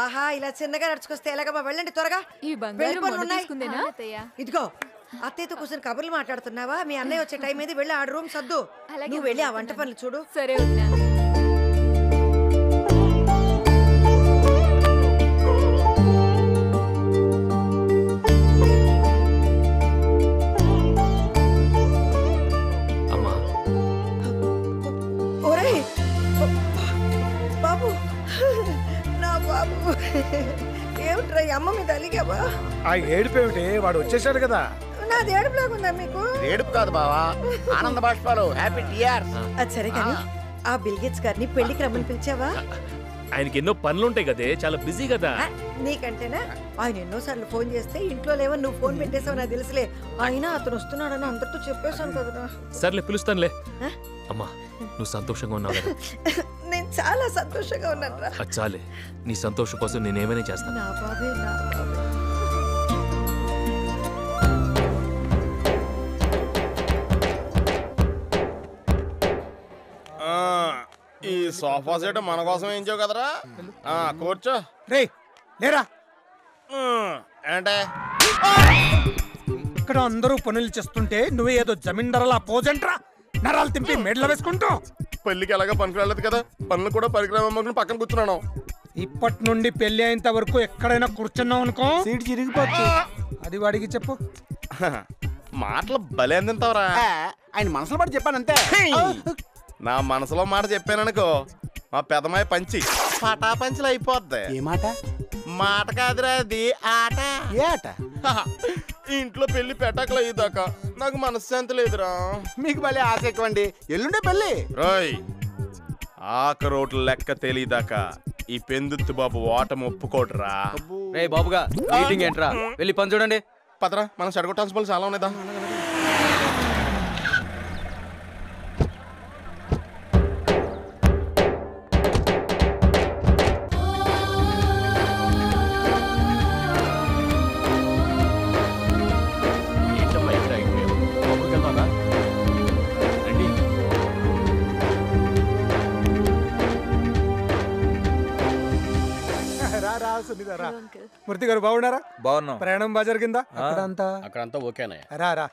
ఆహా ఇలా చిన్నగా నడుచుకొస్తే ఎలాగమ్మా వెళ్ళండి త్వరగా. ఈ బంగారు మొన్న తీసుకుందేనా? ఇదిగో అత్తయ్యతో కూర్చొని కబుర్లు మాట్లాడుతున్నావా? మీ అన్నయ్య వచ్చే టైం ఏది, వెళ్ళి ఆడ రూమ్ సర్దు. నువ్వు వెళ్ళి ఆ వంట పనులు చూడు. సరే వదినా. ఒరేయ్ బాబు, నా బాబు ఏమిట్రా అమ్మ మీద అలిగావా? ఆ ఏడుపు ఏమిటి? వాడు వచ్చేసాడు కదా. నాది ఏడుపులాగుందా మీకు? ఏడుపు కాదు బావా, ఆనంద బాష్పాలు. Happy tears. అది సరే కానీ ఆ బిల్గేట్స్ గారిని పెళ్లికి రమ్మని పిలిచావా? ఆయనకి ఎన్నో పనులుంటాయి కదే, చాలా బిజీ కదా. నీకంటేనా? ఆయన ఎన్నోసార్లు ఫోన్ చేస్తే ఇంట్లో లేవని నువ్వు ఫోన్ పెట్టేసావు నాకు తెలుసులే. అయినా అతను వస్తున్నాడని అందరితో చెప్పేశాను కదరా. సర్లే పిలుస్తానులే. అమ్మా నువ్వు సంతోషంగా ఉన్నావు కదా? నేను చాలా సంతోషంగా ఉన్నాను రా. అది చాలే, నీ సంతోషం కోసం నేనేమైనా చేస్తాను. నా బాబే నా బాబే. ఈ సోఫా సెట్ మన కోసం ఏంచావు కదరా. కూర్చో. రే లేరా, ఏంటే ఇక్కడ అందరూ పనులు చేస్తుంటే నువ్వే ఏదో జమీందారులా పోజంట్రా. నరాలు తింపి మెడలో వేసుకుంటూ. పెళ్లికి ఎలాగా పనికి వెళ్ళలేదు కదా, పనులు కూడా పరికరం పక్కన కూర్చున్నాను. ఇప్పటి నుండి పెళ్లి అయ్యేంత వరకు ఎక్కడైనా కూర్చున్నావు అనుకో, సీట్ చిరిగిపోతుంది. అది వాడికి చెప్పు. మాటలు భలే అందింతావరా. ఆయన మనసులో పడి చెప్పాను అంతే. నా మనసులో మాట చెప్పాననుకో, మా పెదమాయ పంచి పటా పంచులు అయిపోద్ది. ఏ మాట? మాట కాదురా, అది ఆట. ఏ ఆట? ఇంట్లో పెళ్లి పెట్టకలు అయ్యేదాకా నాకు మనశ్శాంతి లేదురా. మీకు భలే ఆశ ఎక్కువండి. ఎల్లుండే పెళ్లి. రోయ్ ఆకరోట్లు లెక్క తెలియదాకా ఈ పెందుత్తు బాబు ఓటమి ఒప్పుకోడురా. రే బాబుగా మీటింగ్ ఏంట్రా, వెళ్ళి పని చూడండి. పదరా, మనం సడగొట్టాల్సిన పనులు చాలా ఉన్నాయిదా. మూర్తి గారు బాగున్నారా? బాగున్నాం. ప్రయాణం బాగా జరిగిందా? అక్కడంతా ఓకేనా? రా రా.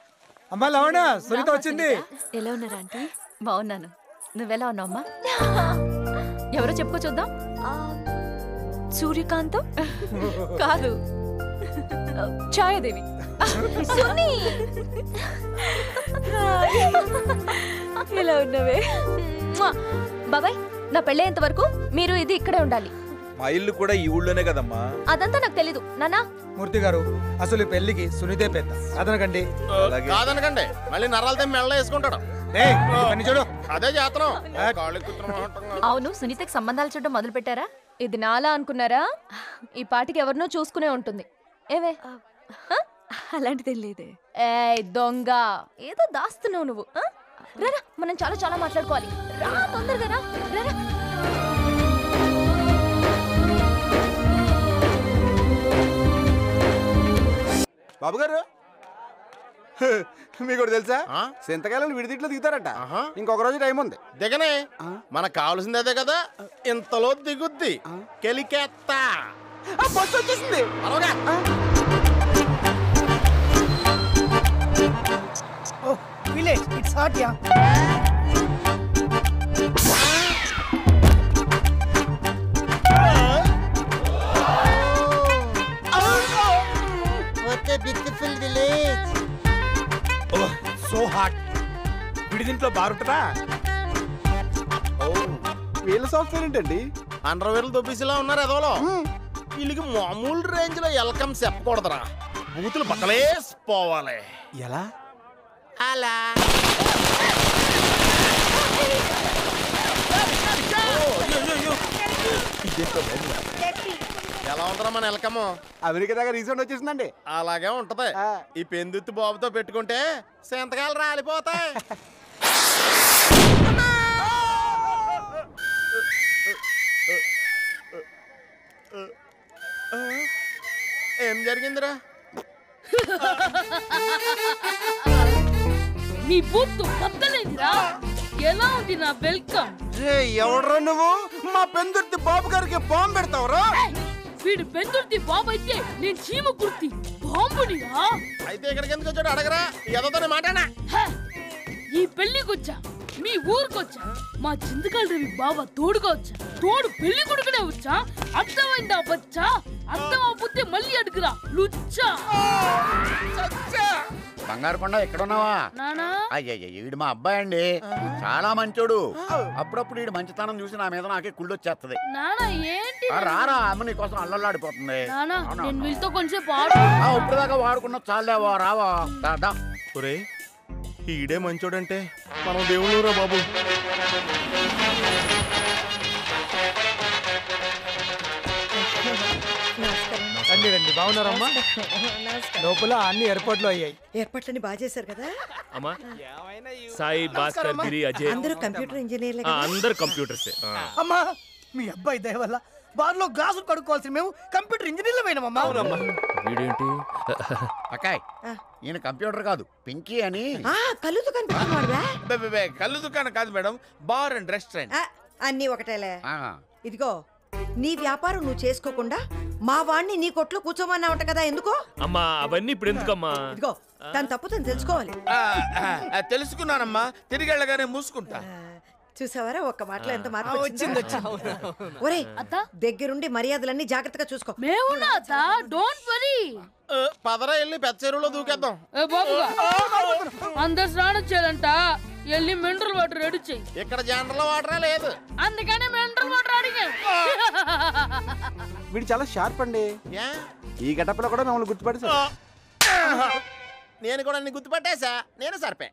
అమ్మా లవణ, సునీత వచ్చింది. ఎలా ఉన్నారా ఆంటీ? బాగున్నాను. నువ్వెలా ఉన్నావమ్మా? ఎవరో చెప్పుకో చూద్దాం. సూర్యకాంతం కాదు, ఛాయాదేవి. ఎలా ఉన్నావే? బాబాయ్, నా పెళ్ళయ్యేంత వరకు మీరు ఇది ఇక్కడే ఉండాలి. మా ఇల్లు కూడా ఈ ఊళ్ళోనే కదమ్మా. అదంతా నాకు తెలీదు నానా. మూర్తి గారు, అసలు ఈ పెళ్లికి సునీతే పెద్ద. అదనకండి. కాదనకండి, మళ్ళీ నరాలతో మెళ్ళ వేసుకుంటాడు. చూడు, అదే చేతనం. అవును, సునీతకి సంబంధాలు చూడడం మొదలు పెట్టారా? ఇది నాలా అనుకున్నారా? ఈ పాటికి ఎవరినో చూసుకునే ఉంటుంది. ఏవే? అలాంటిదే లేదే. ఏ దొంగ, ఏదో దాస్తున్నావు నువ్వు. రారా, మనం చాలా చాలా మాట్లాడుకోవాలి. రా తొందరగా రా. రారా. బాబు గారు, మీకు తెలుసా సింతకాయలు విడిదిట్లో దిగుతారట. ఇంకొక రోజు టైం ఉంది. దిగనే, మనకు కావాల్సింది అదే కదా. ఇంతలో దిగుద్ది కెలికెత్తా. బస్సు వచ్చేసింది. So hot. విడిదింట్లో బారుంటదా? వీళ్ళ సాఫ్ట్వేర్ ఏంటండి? అండర్వేర్లు దొబ్బేసిలా ఉన్నారు ఎదవలో. వీళ్ళకి మామూలు రేంజ్ లో వెల్కమ్ చెప్పకూడదురా, బూతులు బట్టలేసిపోవాలి. ఎలా? అలా ఎలా ఉంటుందా మన వెల్కమ్? అమెరికా దగ్గర రీసెంట్ వచ్చేసిందండి. అలాగే ఉంటది. ఈ పెందుత్తు బాబుతో పెట్టుకుంటే సింతకాయలు రాలిపోతాయి. ఏం జరిగిందిరా? నీ బుత్తు బద్దలేదురా. ఎలా ఉంది నా వెల్కమ్? ఎవడ్రా నువ్వు? మా పెందుర్తి బాబు గారికి బాంబు పెడతావురా? వీడు పెందుర్తి బాబు అయితే నేను చీమ కుర్తి బాంబునిరా. అయితే ఇక్కడికి ఎందుకు వచ్చాడు అడగరా ఎదోతోనే మాటానా. హ! ఈ పెళ్లికొచ్చా, మీ ఊరికొచ్చా, మా చింతకాల రవి బాబా తోడుగా వచ్చా. తోడు పెళ్లి కొడుకునే వచ్చా. అర్థమైందా బచ్చా? అర్థం అవ్వకపోతే మళ్ళీ అడుగురా లుచ్చా. బంగారు కొండ ఎక్కడున్నావా? నానా అయ్యయ్య వీడు మా అబ్బాయి అండి, చాలా మంచోడు. అప్పుడప్పుడు వీడు మంచితనం చూసి నా మీద నాకే కుళ్ళు వచ్చేస్తది. నానా ఏంటి రారా అమ్మ నీ కోసం అల్లల్లాడిపోతుంది. నానా నేను వీళ్ళతో కొంచెం ఆడు. ఇప్పటిదాకా వాడుకున్న చాలేవా, రావా దా. ఒరే ఈడే మంచోడంటే మనం దేవుళ్ళురా బాబు. రండి రండి, బాగున్నారమ్మా? లోపల అన్ని ఏర్పాట్లు అయ్యాయి. ఏర్పాట్లన్నీ బాగా చేశారు కదా. అమ్మా సాయి భాస్కర్ గిరి అజయ్ అందరూ కంప్యూటర్ ఇంజనీర్లే ఆ, కదా. అందరు కంప్యూటర్స్. అమ్మా మీ అబ్బాయి దయ వల్ల బార్లో గ్లాసులు కడుక్కోవాల్సిన మేము కంప్యూటర్ ఇంజనీర్లు పోయినామమ్మా. వీడేంటి అక్కాయ్ ఈయన కంప్యూటర్ కాదు పింకీ అని. కళ్ళు కనిపిస్తున్నాడు. కళ్ళు దుకాణం కాదు మేడం, బార్ అండ్ రెస్టారెంట్. అన్నీ ఒకటేలే. ఆ, ఇదిగో నీ వ్యాపారం నువ్వు చేసుకోకుండా మా వాణ్ణి నీ కొట్లో కూర్చోమన్నావుట కదా, ఎందుకో? అమ్మా అవన్నీ ఇప్పుడు ఎందుకమ్మా? ఇదిగో తన తప్పు తను తెలుసుకోవాలి. తెలుసుకున్నానమ్మా, తిరిగి వెళ్ళగానే మూసుకుంటా. చూసావారా ఒక్క మాటలో ఎంత మార్పు వచ్చింది. ఒరే అత్త దగ్గరుండి మర్యాదలన్నీ జాగ్రత్తగా చూసుకో. మేమున్నా అత్త, డోంట్ వరీ. పదరా వెళ్ళి పెద్ద చెరువులో దూకేద్దాం. ఏ బాబుగా అందరు స్నానం చేయాలంట, వెళ్ళి మినరల్ వాటర్ రెడీ చెయ్యి. ఇక్కడ జనరల్ వాటరే లేదు, అందుకనే మినరల్ వాటర్ అడిగా. వీడు చాలా షార్ప్ అండి. ఏ? ఈ గెటప్లో కూడా మమ్మల్ని గుర్తుపడేశారు. నేను కూడా గుర్తుపట్టేశా, నేను సరిపే.